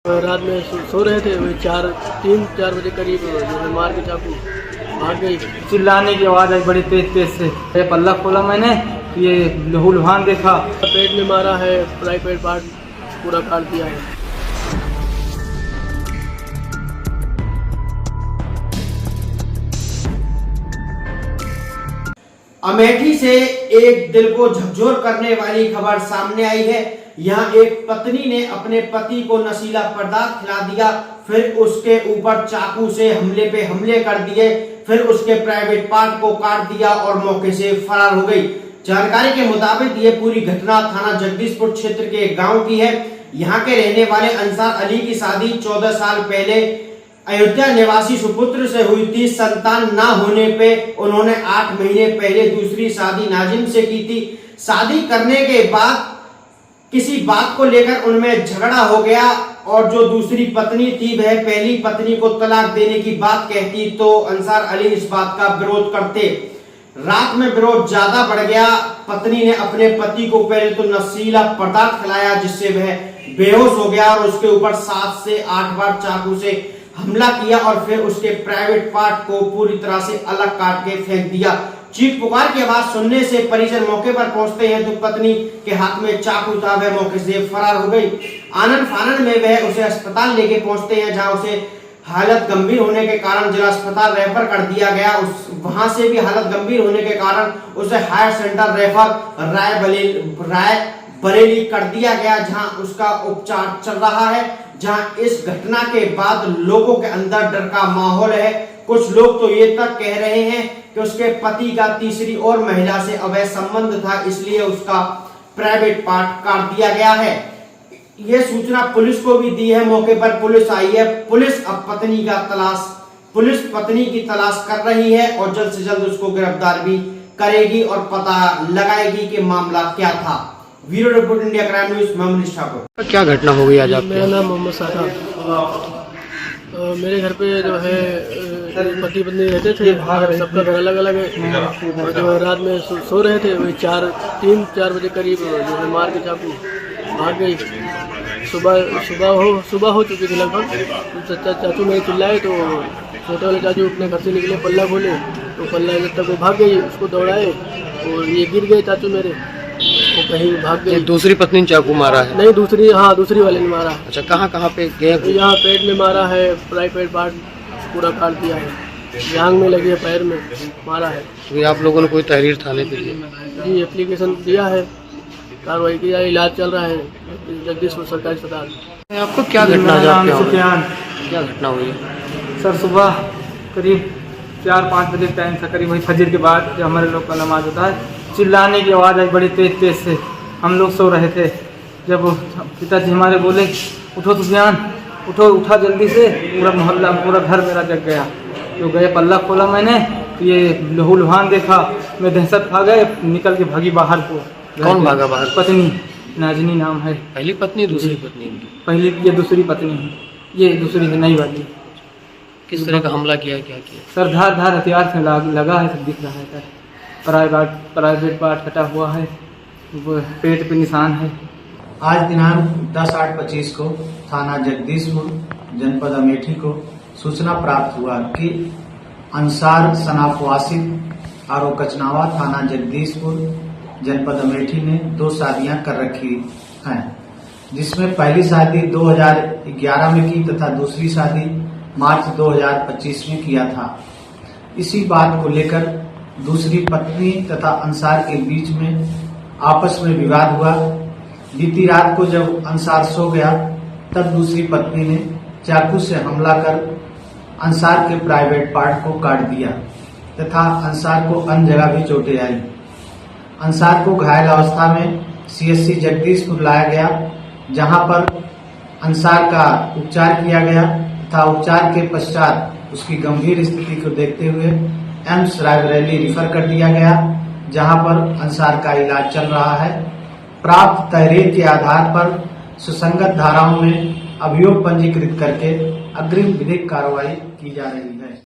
रात में सो रहे थे, वही 3-4 बजे करीब जो मार के चाकू भाग गई। चिल्लाने की आवाज़ आई बड़ी तेज तेज से। ये पल्ला खोला मैंने, ये लहू लुहान देखा। पेट में मारा है, प्राइवेट पार्ट पूरा काट दिया है। अमेठी से एक दिल को झकझोर करने वाली खबर सामने आई है। यहाँ एक पत्नी ने अपने पति को नशीला पदार्थ खिला दिया, फिर उसके ऊपर चाकू से हमले कर दिए, फिर उसके प्राइवेट पार्ट को काट दिया और मौके से फरार हो गई। जानकारी के मुताबिक ये पूरी घटना थाना जगदीशपुर क्षेत्र के गांव की है। यहाँ के रहने वाले अंसार अली की शादी 14 साल पहले अयोध्या निवासी सुपुत्र से हुई थी। संतान ना होने पे उन्होंने 8 महीने पहले दूसरी शादी नाजिम से की थी। शादी करने के बाद किसी बात को लेकर उनमें झगड़ा हो गया और जो दूसरी पत्नी थी वह पहली पत्नी को तलाक देने की बात कहती तो अंसार अली इस बात का विरोध करते। रात में विरोध ज्यादा बढ़ गया। पत्नी ने अपने पति को पहले तो नशीला पदार्थ खिलाया, जिससे वह बेहोश हो गया और उसके ऊपर 7 से 8 बार चाकू से हमला किया और फिर उसके प्राइवेट पार्ट को पूरी तरह से अलग काट के फेंक दिया। चीख पुकार की आवाज सुनने से परिजन मौके पर पहुंचते हैं तो पत्नी के हाथ में चाकू था, वह मौके से फरार हो गई। आनन फानन में वह उसे अस्पताल लेके पहुंचते हैं, जहां उसे हालत गंभीर होने के कारण जिला अस्पताल रेफर कर दिया गया। वहां से भी हालत गंभीर होने के कारण उसे higher centre refer Rae Bareli कर दिया गया, जहां उसका उपचार चल रहा है। जहां इस घटना के बाद लोगों के अंदर डर का माहौल है। कुछ लोग तो ये तक कह रहे हैं कि उसके पति का तीसरी और महिला से अवैध संबंध था, इसलिए उसका प्राइवेट पार्ट काट दिया गया है। यह सूचना पुलिस को भी दी है। मौके पर पुलिस आई है। पुलिस अब पुलिस पत्नी की तलाश कर रही है और जल्द से जल्द उसको गिरफ्तार भी करेगी और पता लगाएगी कि मामला क्या था। Bureau report, India crime news, मैं मनीष ठाकुर। क्या घटना हो गई आज आपके? मेरा नाम मोहम्मद सादा। मेरे घर पे जो है पति पत्नी रहते थे, सबका घर अलग अलग है। और जो रात में सो रहे थे, वही 3-4 बजे करीब जो मार के चाकू भाग गई। सुबह हो चुकी थी लगभग। चाचू मेरे चिल्लाए तो छोटे वाले चाचू अपने घर से निकले, पल्ला खोले तो पल्ला जब तक वो भाग गई, उसको दौड़ाए और ये गिर गए चाचू मेरे, वो कहीं भाग गई। दूसरी पत्नी ने चाकू मारा है? नहीं, दूसरी वाले ने मारा। अच्छा, कहाँ पे गए? यहाँ पेट में मारा है, प्राइवेट पार्ट पूरा काट दिया है, जांग में लगी है, पैर में मारा है। तो आप लोगों ने कोई तहरीर थाने पे दी? जी, एप्लीकेशन दिया है, कार्रवाई किया, इलाज चल रहा है जगदीशपुर सरकारी अस्पताल। आपको क्या घटना क्या घटना हुई? सर, सुबह करीब 4-5 बजे टाइम था, करीब वही फजर के बाद जब हमारे लोग का नमाज होता है, चिल्लाने की आवाज़ आई बड़ी तेज तेज से। हम लोग सो रहे थे, जब पिताजी हमारे बोले उठो सुफियान, उठा जल्दी से। पूरा मोहल्ला, पूरा घर मेरा जग गया। तो गए, पल्ला खोला मैंने, ये लहू लुहान देखा। मैं दहशत खा गए, निकल के भागी बाहर को। कौन भागा बाहर? पत्नी, नाजनी नाम है। पहली पत्नी, दूसरी पत्नी? पहली, ये दूसरी पत्नी है, ये दूसरी है, नई वाली। किस तरह का हमला किया, क्या किया? सर, धार हथियार से लगा है, सब दिख रहा है सर। प्राइवेट पार्ट कटा हुआ है, पेट पे निशान है। आज दिनांक 10/8/25 को थाना जगदीशपुर जनपद अमेठी को सूचना प्राप्त हुआ कि अंसार सनाफ वासिफ आरो कचनावा थाना जगदीशपुर जनपद अमेठी ने 2 शादियां कर रखी हैं, जिसमें पहली शादी 2011 में की तथा दूसरी शादी मार्च 2025 में किया था। इसी बात को लेकर दूसरी पत्नी तथा अंसार के बीच में आपस में विवाद हुआ। बीती रात को जब अंसार सो गया, तब दूसरी पत्नी ने चाकू से हमला कर अंसार के प्राइवेट पार्ट को काट दिया तथा अंसार को अन्य जगह भी चोटें आई। अंसार को घायल अवस्था में CSC जगदीशपुर लाया गया, जहां पर अंसार का उपचार किया गया तथा उपचार के पश्चात उसकी गंभीर स्थिति को देखते हुए एम्स रायबरेली रिफर कर दिया गया, जहां पर अंसार का इलाज चल रहा है। प्राप्त तहरीर के आधार पर सुसंगत धाराओं में अभियोग पंजीकृत करके अग्रिम विधिक कार्रवाई की जा रही है।